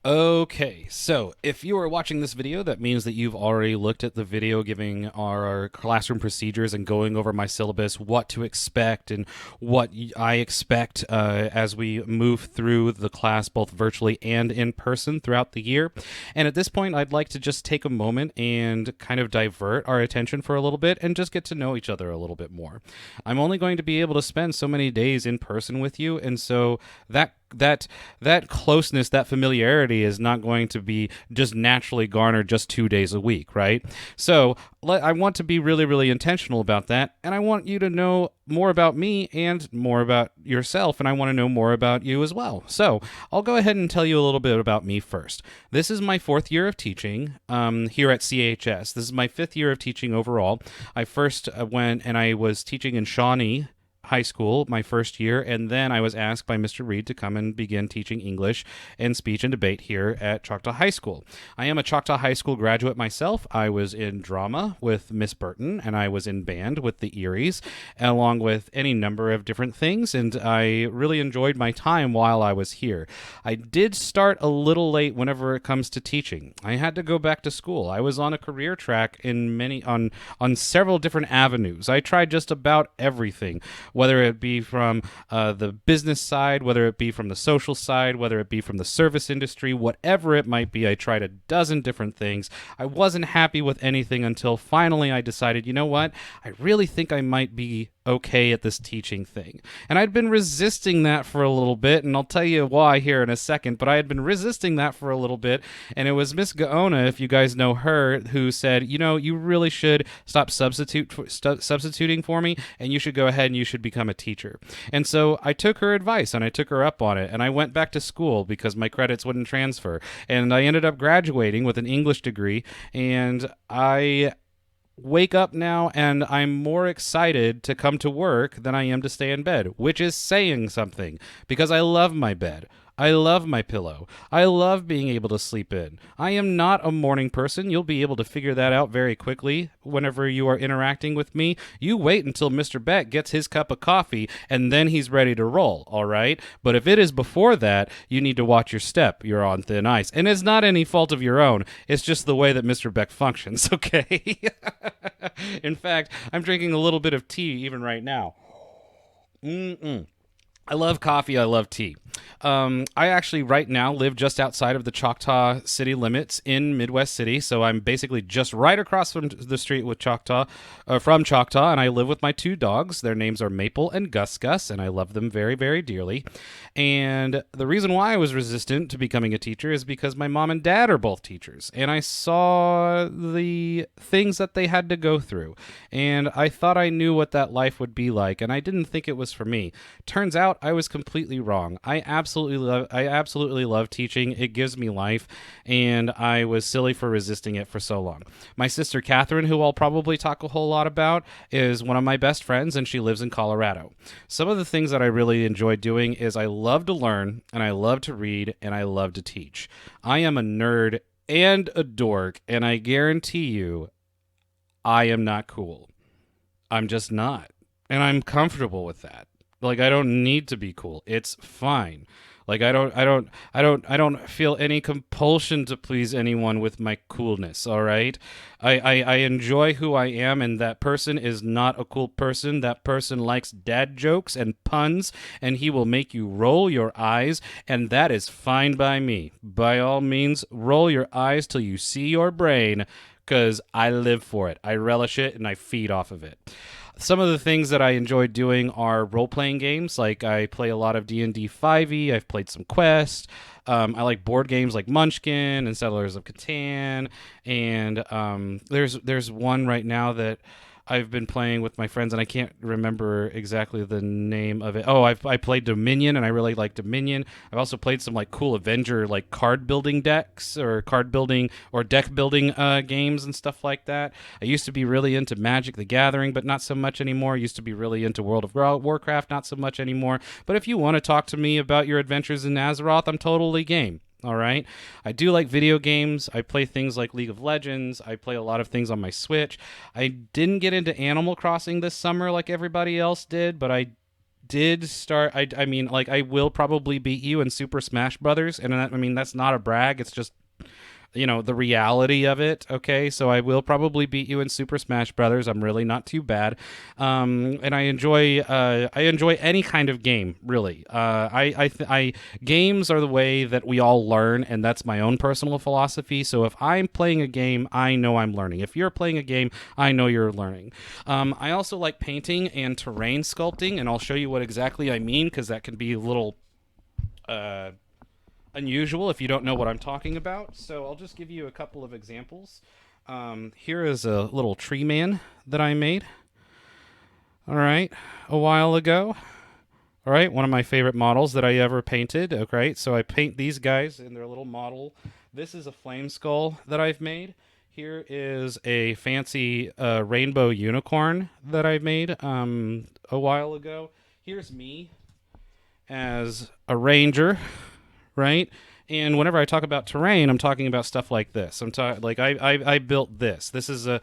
Okay, so if you are watching this video, that means that you've already looked at the video giving our classroom procedures and going over my syllabus, what to expect, and what I expect as we move through the class, both virtually and in person throughout the year. And at this point, I'd like to just take a moment and kind of divert our attention for a little bit and just get to know each other a little bit more. I'm only going to be able to spend so many days in person with you, and so that closeness, that familiarity is not going to be just naturally garnered just 2 days a week, right? So I want to be really, really intentional about that, and I want you to know more about me and more about yourself, and I want to know more about you as well. So I'll go ahead and tell you a little bit about me first. This is my fourth year of teaching here at CHS. This is my fifth year of teaching overall. I first went and I was teaching in Shawnee High School my first year, and then I was asked by Mr. Reed to come and begin teaching English and speech and debate here at Choctaw High School. I am a Choctaw High School graduate myself. I was in drama with Miss Burton, and I was in band with the Eries, along with any number of different things, and I really enjoyed my time while I was here. I did start a little late whenever it comes to teaching. I had to go back to school. I was on a career track in on several different avenues. I tried just about everything, whether it be from the business side, whether it be from the social side, whether it be from the service industry, whatever it might be. I tried a dozen different things. I wasn't happy with anything until finally I decided, you know what? I really think I might be okay at this teaching thing. And I'd been resisting that for a little bit, and I'll tell you why here in a second, but I had been resisting that for a little bit, and it was Miss Gaona, if you guys know her, who said, you know, you really should stop substituting for me, and you should go ahead and you should become a teacher. And so I took her advice, and I took her up on it, and I went back to school because my credits wouldn't transfer, and I ended up graduating with an English degree, and I wake up now and I'm more excited to come to work than I am to stay in bed, which is saying something because I love my bed. I love my pillow. I love being able to sleep in. I am not a morning person. You'll be able to figure that out very quickly whenever you are interacting with me. You wait until Mr. Beck gets his cup of coffee and then he's ready to roll, all right? But if it is before that, you need to watch your step. You're on thin ice. And it's not any fault of your own. It's just the way that Mr. Beck functions, okay? In fact, I'm drinking a little bit of tea even right now. I love coffee. I love tea. I actually right now live just outside of the Choctaw city limits in Midwest City, so I'm basically just right across from the street with from Choctaw, and I live with my two dogs. Their names are Maple and Gus Gus, and I love them very, very dearly. And the reason why I was resistant to becoming a teacher is because my mom and dad are both teachers, and I saw the things that they had to go through, and I thought I knew what that life would be like, and I didn't think it was for me. Turns out I was completely wrong. I absolutely love teaching. It gives me life, and I was silly for resisting it for so long. My sister Catherine, who I'll probably talk a whole lot about, is one of my best friends, and she lives in Colorado. Some of the things that I really enjoy doing is I love to learn, and I love to read, and I love to teach. I am a nerd and a dork, and I guarantee you I am not cool. I'm just not. And I'm comfortable with that. Like, I don't need to be cool. It's fine. Like, I don't feel any compulsion to please anyone with my coolness. All right. I enjoy who I am, and that person is not a cool person. That person likes dad jokes and puns, and he will make you roll your eyes, and that is fine by me. By all means, roll your eyes till you see your brain, because I live for it. I relish it, and I feed off of it. Some of the things that I enjoy doing are role-playing games. Like, I play a lot of D&D 5e. I've played some Quest. I like board games like Munchkin and Settlers of Catan. And there's one right now that I've been playing with my friends, and I can't remember exactly the name of it. Oh, I played Dominion, and I really like Dominion. I've also played some like cool Avenger like card building decks or card building or deck building games and stuff like that. I used to be really into Magic the Gathering, but not so much anymore. I used to be really into World of Warcraft, not so much anymore. But if you want to talk to me about your adventures in Azeroth, I'm totally game. All right. I do like video games. I play things like League of Legends. I play a lot of things on my Switch. I didn't get into Animal Crossing this summer like everybody else did, but I did start. I mean, like, I will probably beat you in Super Smash Brothers, and I mean that's not a brag. It's just, the reality of it. Okay, so I will probably beat you in Super Smash Brothers. I'm really not too bad, and I enjoy any kind of game. Really, games are the way that we all learn, and that's my own personal philosophy. So if I'm playing a game, I know I'm learning. If you're playing a game, I know you're learning. I also like painting and terrain sculpting, and I'll show you what exactly I mean because that can be a little. Unusual if you don't know what I'm talking about. So I'll just give you a couple of examples. Here is a little tree man that I made. All right, a while ago. All right, one of my favorite models that I ever painted. Okay, so I paint these guys in their little model. This is a flame skull that I've made. Here is a fancy rainbow unicorn that I made a while ago. Here's me as a ranger, right? And whenever I talk about terrain, I'm talking about stuff like this. I'm talking like I built this. This is a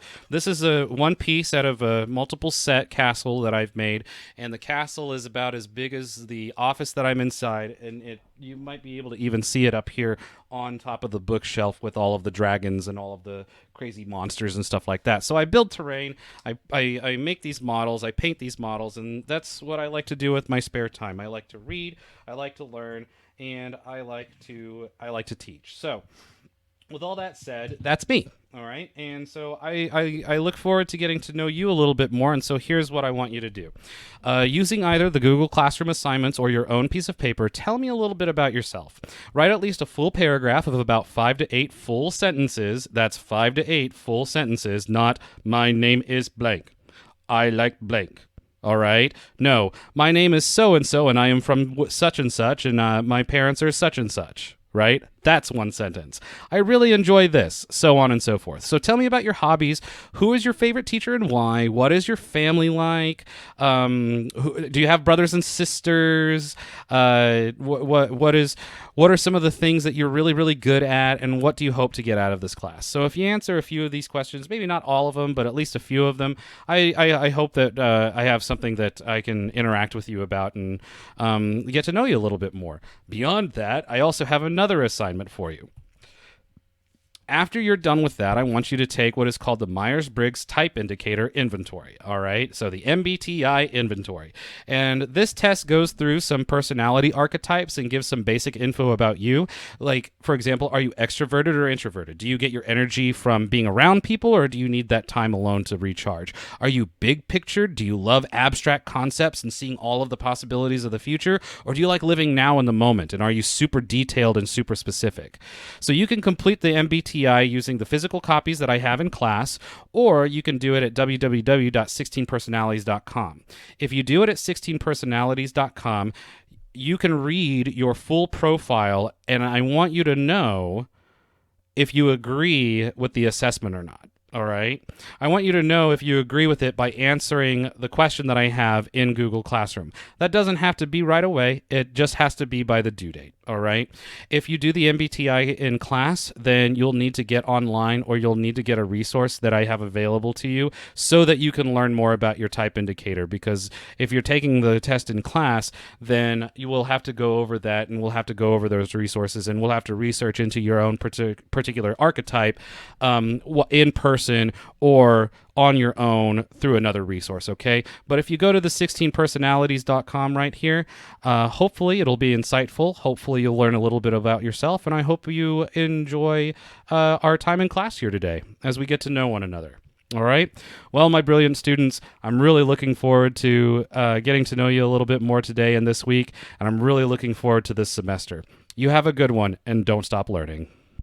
one piece out of a multiple set castle that I've made, and the castle is about as big as the office that I'm inside, and you might be able to even see it up here on top of the bookshelf with all of the dragons and all of the crazy monsters and stuff like that. So I build terrain, I make these models, I paint these models, and that's what I like to do with my spare time. I like to read, I like to learn, and I like to teach. So, with all that said, that's me. All right, and so I look forward to getting to know you a little bit more. And so here's what I want you to do: using either the Google Classroom assignments or your own piece of paper, tell me a little bit about yourself. Write at least a full paragraph of about 5 to 8 full sentences. That's 5 to 8 full sentences. Not my name is blank. I like blank. All right. No, my name is so and so, and I am from such and such, and my parents are such and such. Right? That's one sentence. I really enjoy this, so on and so forth. So tell me about your hobbies. Who is your favorite teacher and why? What is your family like? Do you have brothers and sisters? What are some of the things that you're really, really good at, and what do you hope to get out of this class? So if you answer a few of these questions, maybe not all of them, but at least a few of them, I hope that I have something that I can interact with you about and get to know you a little bit more. Beyond that, I also have another assignment for you. After you're done with that, I want you to take what is called the Myers-Briggs Type Indicator Inventory, all right? So the MBTI inventory. And this test goes through some personality archetypes and gives some basic info about you. Like, for example, are you extroverted or introverted? Do you get your energy from being around people, or do you need that time alone to recharge? Are you big picture? Do you love abstract concepts and seeing all of the possibilities of the future? Or do you like living now in the moment? And are you super detailed and super specific? So you can complete the MBTI using the physical copies that I have in class, or you can do it at www.16personalities.com. If you do it at 16personalities.com, you can read your full profile, and I want you to know if you agree with the assessment or not. All right. I want you to know if you agree with it by answering the question that I have in Google Classroom. That doesn't have to be right away. It just has to be by the due date. All right. If you do the MBTI in class, then you'll need to get online, or you'll need to get a resource that I have available to you so that you can learn more about your type indicator. Because if you're taking the test in class, then you will have to go over that, and we'll have to go over those resources, and we'll have to research into your own particular archetype in person or on your own through another resource, okay? But if you go to the 16personalities.com right here, hopefully it'll be insightful. Hopefully you'll learn a little bit about yourself, and I hope you enjoy our time in class here today as we get to know one another. All right. Well, my brilliant students, I'm really looking forward to getting to know you a little bit more today and this week, and I'm really looking forward to this semester. You have a good one, and don't stop learning.